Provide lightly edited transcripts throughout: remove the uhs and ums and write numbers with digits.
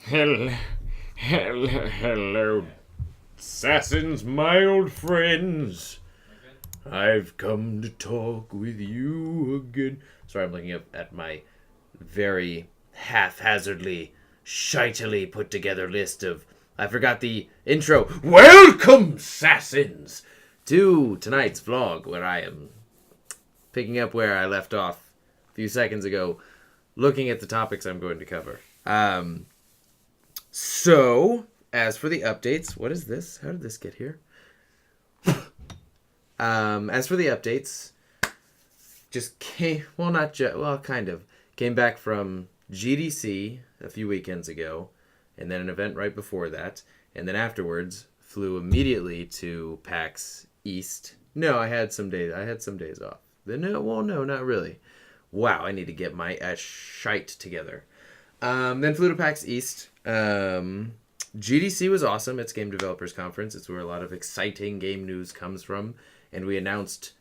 Hello, hello, assassins, my old friends. I've come to talk with you again. Sorry, I'm looking up at my very haphazardly, shitily put together list of. I forgot the intro. Welcome, assassins, to tonight's vlog, where I am picking up where I left off a few seconds ago, looking at the topics I'm going to cover. So, as for the updates, what is this? How did this get here? As for the updates, kind of. Came back from GDC a few weekends ago, and then an event right before that, and then afterwards flew immediately to PAX East. No, I had some days off. No, not really. Wow, I need to get my shite together. Then flew to PAX East. GDC was awesome. It's Game Developers Conference. It's where a lot of exciting game news comes from. And we announced,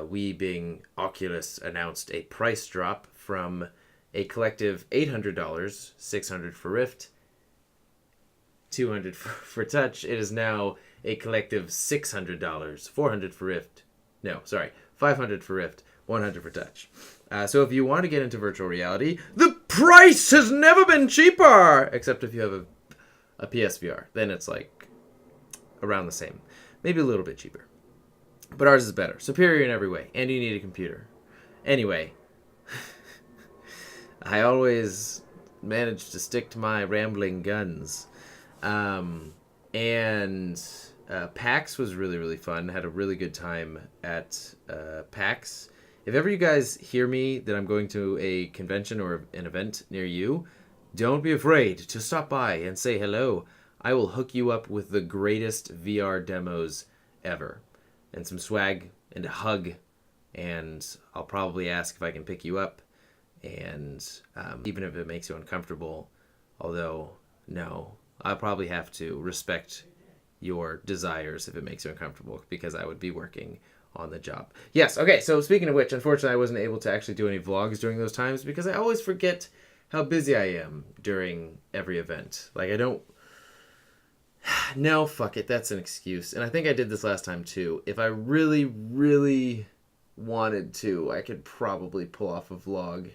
we being Oculus, announced a price drop from a collective $800, $600 for Rift, $200 for Touch. It is now a collective $600, $400 for Rift. No, sorry, $500 for Rift, $100 for Touch. So if you want to get into virtual reality, the price has never been cheaper! Except if you have a PSVR. Then it's like around the same. Maybe a little bit cheaper. But ours is better. Superior in every way. And you need a computer. Anyway. I always manage to stick to my rambling guns. PAX was really, really fun. Had a really good time at PAX. If ever you guys hear me that I'm going to a convention or an event near you, don't be afraid to stop by and say hello. I will hook you up with the greatest VR demos ever. And some swag and a hug. And I'll probably ask if I can pick you up. And even if it makes you uncomfortable, although, no, I'll probably have to respect your desires if it makes you uncomfortable, because I would be working on the job. Yes, okay, so speaking of which, unfortunately I wasn't able to actually do any vlogs during those times because I always forget how busy I am during every event. Like, I don't... No, fuck it, that's an excuse. And I think I did this last time too. If I really, really wanted to, I could probably pull off a vlog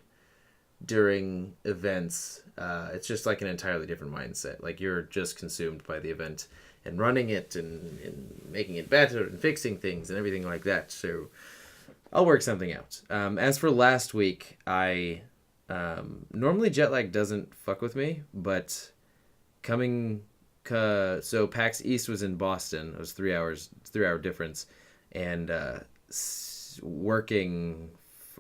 during events. It's just like an entirely different mindset. Like, you're just consumed by the event and running it and making it better and fixing things and everything like that. So I'll work something out. As for last week, I normally jet lag doesn't fuck with me, but so PAX East was in Boston. It was 3 hours, 3 hour difference, and working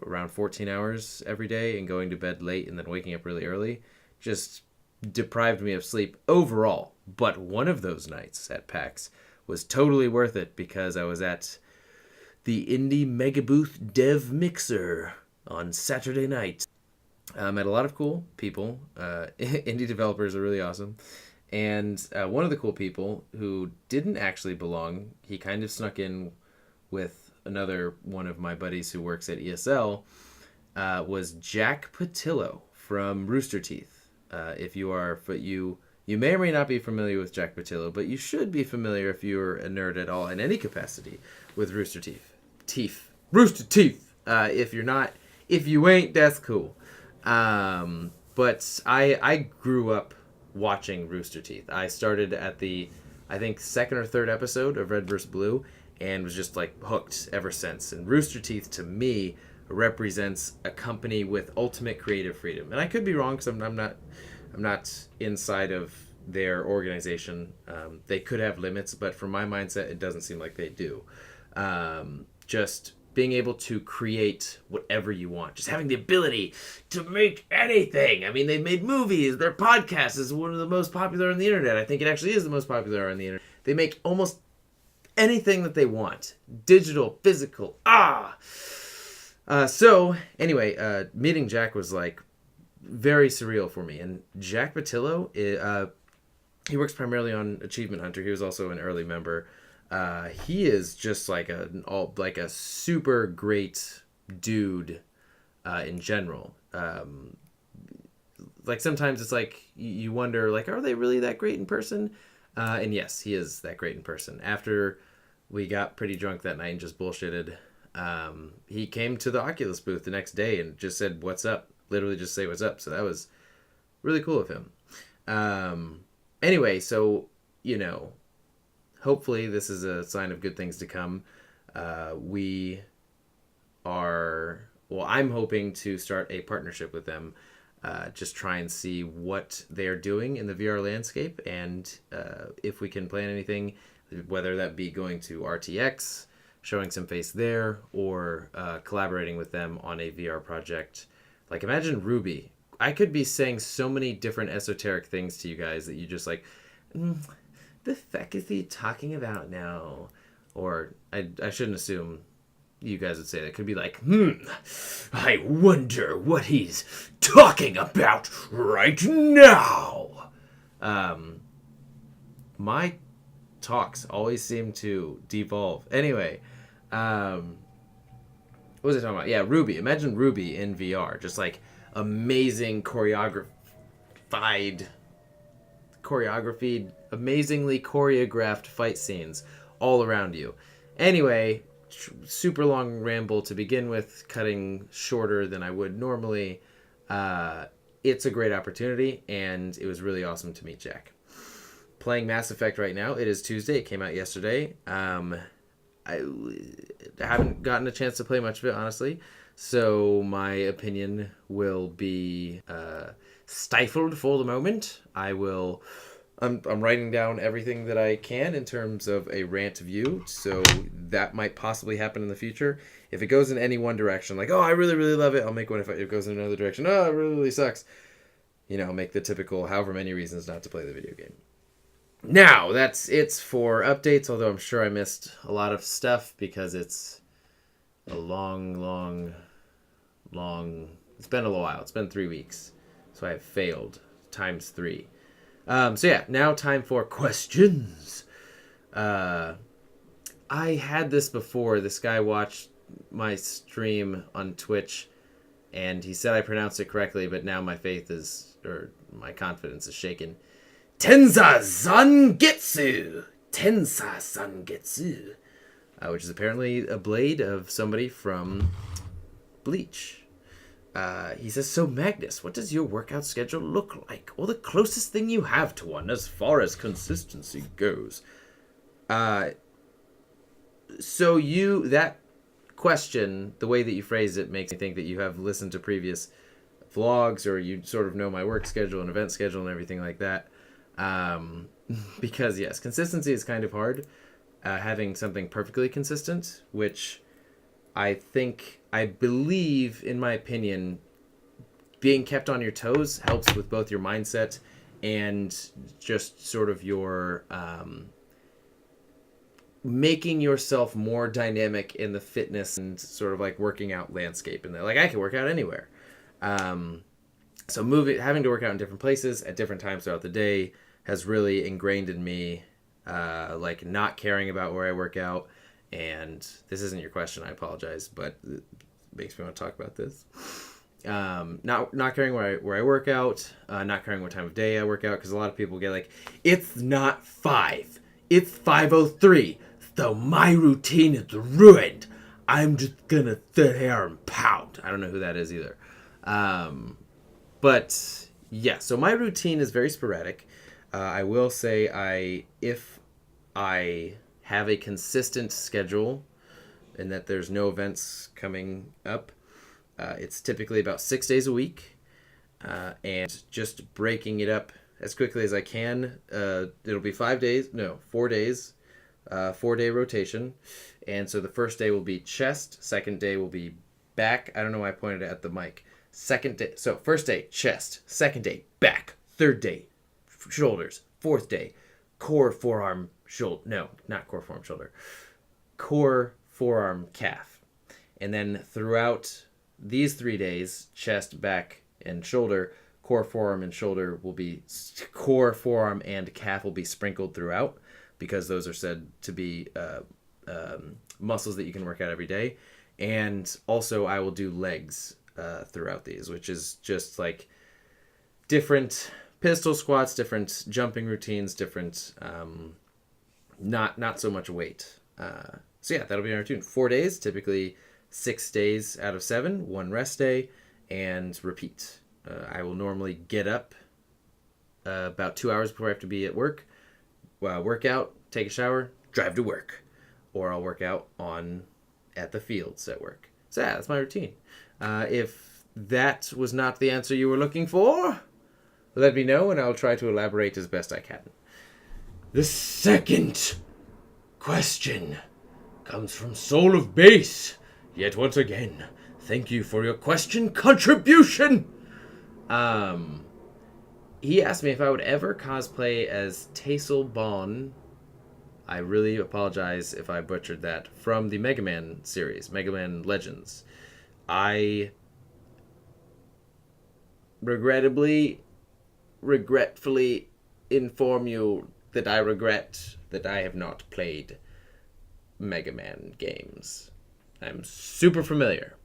around 14 hours every day and going to bed late and then waking up really early just deprived me of sleep overall. But one of those nights at PAX was totally worth it because I was at the Indie Mega Booth Dev Mixer on Saturday night. Met a lot of cool people. Indie developers are really awesome. And one of the cool people who didn't actually belong, he kind of snuck in with another one of my buddies who works at ESL, was Jack Patillo from Rooster Teeth. If you are, but you may or may not be familiar with Jack Patillo, but you should be familiar if you're a nerd at all in any capacity with Rooster Teeth. Rooster Teeth. If you're not, if you ain't, that's cool. But I grew up watching Rooster Teeth. I started at the, I think, second or third episode of Red vs. Blue and was just like hooked ever since. And Rooster Teeth to me represents a company with ultimate creative freedom. And I could be wrong because I'm not inside of their organization. They could have limits, but from my mindset, it doesn't seem like they do. Just being able to create whatever you want. Just having the ability to make anything. I mean, they've made movies. Their podcast is one of the most popular on the internet. I think it actually is the most popular on the internet. They make almost anything that they want. Digital, physical. So, anyway, meeting Jack was, like, very surreal for me. And Jack Patillo, he works primarily on Achievement Hunter. He was also an early member. He is just like a super great dude in general. like sometimes it's like you wonder like, are they really that great in person? And yes, he is that great in person. After we got pretty drunk that night and just bullshitted, he came to the Oculus booth the next day and just said, "What's up?" Literally just say what's up. So that was really cool of him. Anyway, so, hopefully this is a sign of good things to come. We are, well, I'm hoping to start a partnership with them. Just try and see what they're doing in the VR landscape, and if we can plan anything, whether that be going to RTX, showing some face there, or collaborating with them on a VR project. Like, imagine Ruby. I could be saying so many different esoteric things to you guys that you just like, the fuck is he talking about now? Or I shouldn't assume you guys would say that. It could be like, I wonder what he's talking about right now. My talks always seem to devolve. Anyway, what was I talking about? Yeah, Ruby. Imagine Ruby in VR. Just like amazing choreographed, amazingly choreographed fight scenes all around you. Anyway, super long ramble to begin with, cutting shorter than I would normally. It's a great opportunity, and it was really awesome to meet Jack. Playing Mass Effect right now. It is Tuesday. It came out yesterday. I haven't gotten a chance to play much of it, honestly. So my opinion will be stifled for the moment. I'm writing down everything that I can in terms of a rant view, so that might possibly happen in the future. If it goes in any one direction, like, oh, I really, really love it, I'll make one. If it goes in another direction, oh, it really, really sucks. I'll make the typical however many reasons not to play the video game. Now, that's it for updates, although I'm sure I missed a lot of stuff because it's a long, it's been a little while. It's been 3 weeks. So I have failed times 3. So yeah, now time for questions. I had this before. This guy watched my stream on Twitch, and he said I pronounced it correctly, but now my my confidence is shaken. Tensa Zangetsu! Which is apparently a blade of somebody from Bleach. He says, so Magnus, what does your workout schedule look like? Or the closest thing you have to one as far as consistency goes? That question, the way that you phrase it, makes me think that you have listened to previous vlogs, or you sort of know my work schedule and event schedule and everything like that. Because yes, consistency is kind of hard. Having something perfectly consistent, which I believe, in my opinion, being kept on your toes helps with both your mindset and just sort of your making yourself more dynamic in the fitness and sort of like working out landscape. And like, I can work out anywhere. So having to work out in different places at different times throughout the day has really ingrained in me, like not caring about where I work out. And this isn't your question, I apologize, but it makes me want to talk about this. Not caring where I work out, not caring what time of day I work out, because a lot of people get like, it's not 5, it's 5:03, so my routine is ruined. I'm just gonna sit here and pout. I don't know who that is either. But yeah, so my routine is very sporadic. I will say if I have a consistent schedule and that there's no events coming up, it's typically about 6 days a week, and just breaking it up as quickly as I can. It'll be 4 days, 4-day rotation. And so the first day will be chest, second day will be back. I don't know why I pointed at the mic. So first day, chest, second day, back, third day, shoulders, fourth day, core, forearm, shoulder. No, not core, forearm, shoulder. Core, forearm, calf. And then throughout these 3 days, chest, back, and shoulder, core, forearm, and shoulder will be, core, forearm, and calf will be sprinkled throughout, because those are said to be muscles that you can work out every day. And also I will do legs throughout these, which is just like different pistol squats, different jumping routines, different not so much weight. So yeah, that'll be our routine. 4 days, typically 6 days out of 7, 1 rest day, and repeat. I will normally get up about 2 hours before I have to be at work, work out, take a shower, drive to work, or I'll work out at the fields at work. So yeah, that's my routine. If that was not the answer you were looking for, let me know and I'll try to elaborate as best I can. The second question comes from Soul of Base. Yet once again, thank you for your question contribution. He asked me if I would ever cosplay as Taisel Bon. I really apologize if I butchered that. From the Mega Man series, Mega Man Legends. I regretfully inform you that I regret that I have not played Mega Man games. I'm super familiar.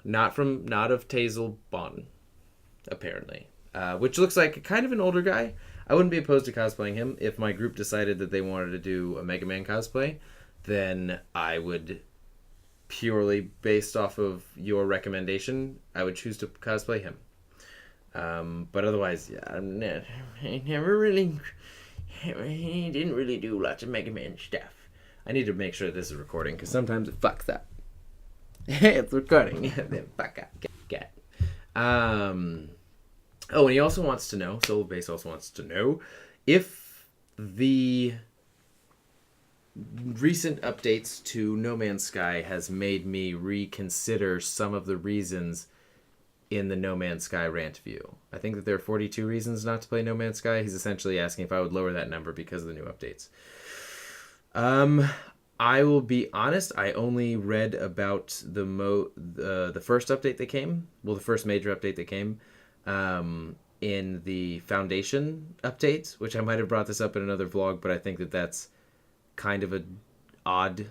Not of Taisel Bon, apparently. Which looks like kind of an older guy. I wouldn't be opposed to cosplaying him. If my group decided that they wanted to do a Mega Man cosplay, then I would, purely based off of your recommendation, I would choose to cosplay him. But otherwise, yeah, he didn't really do lots of Mega Man stuff. I need to make sure this is recording, because sometimes it fucks up. It's recording. Then fuck up. Get. Oh, and he also wants to know, Soul of Base also wants to know, if the recent updates to No Man's Sky has made me reconsider some of the reasons in the No Man's Sky rant view. I think that there are 42 reasons not to play No Man's Sky. He's essentially asking if I would lower that number because of the new updates. I will be honest, I only read about the first update that came. Well, the first major update that came. In the Foundation update, which I might have brought this up in another vlog, but I think that that's kind of an odd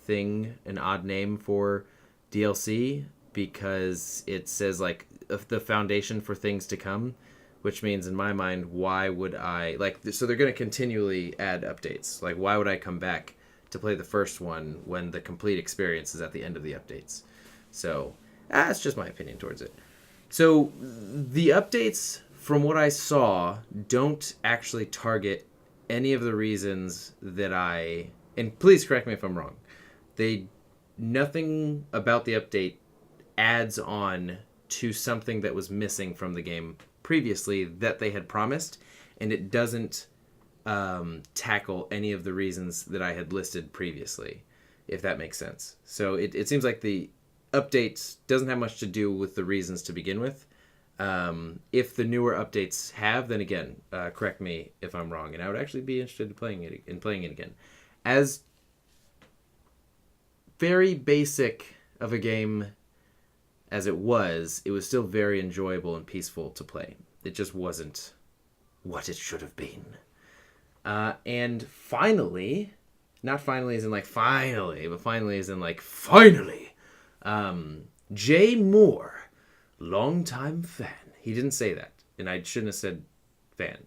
thing, an odd name for DLC, because it says, like, the foundation for things to come, which means, in my mind, why would I, like, so they're going to continually add updates. Like, why would I come back to play the first one when the complete experience is at the end of the updates? So, that's just my opinion towards it. So, the updates, from what I saw, don't actually target any of the reasons that and please correct me if I'm wrong, nothing about the update adds on to something that was missing from the game previously that they had promised, and it doesn't tackle any of the reasons that I had listed previously, if that makes sense. So, it seems like the update doesn't have much to do with the reasons to begin with. If the newer updates have, then again, correct me if I'm wrong, and I would actually be interested in playing it again. As very basic of a game as it was still very enjoyable and peaceful to play. It just wasn't what it should have been. And finally, not finally as in like finally, but finally as in like finally, Jay Moore, longtime fan. He didn't say that, and I shouldn't have said fan.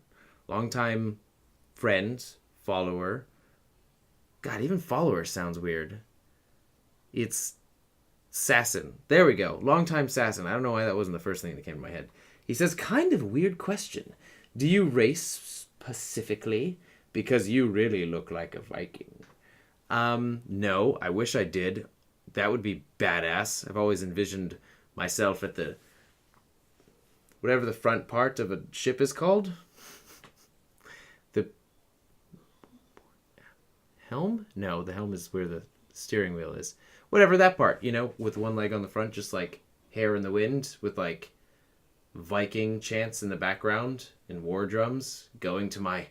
Longtime friend, follower. God, even follower sounds weird. It's Sassin. There we go. Longtime Sassin. I don't know why that wasn't the first thing that came to my head. He says, kind of weird question. Do you race specifically? Because you really look like a Viking. No, I wish I did. That would be badass. I've always envisioned myself at whatever the front part of a ship is called. The helm? No, the helm is where the steering wheel is. Whatever that part, with one leg on the front, just like hair in the wind, with like Viking chants in the background and war drums, going to my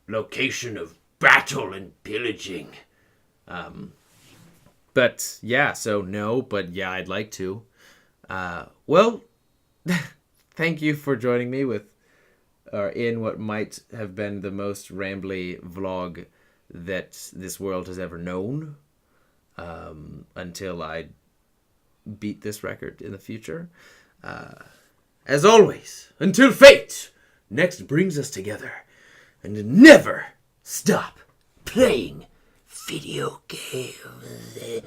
location of battle and pillaging. But yeah, so no, but yeah, I'd like to. Well, thank you for joining me in what might have been the most rambly vlog that this world has ever known, until I beat this record in the future. As always, until fate next brings us together, and never stop playing video games.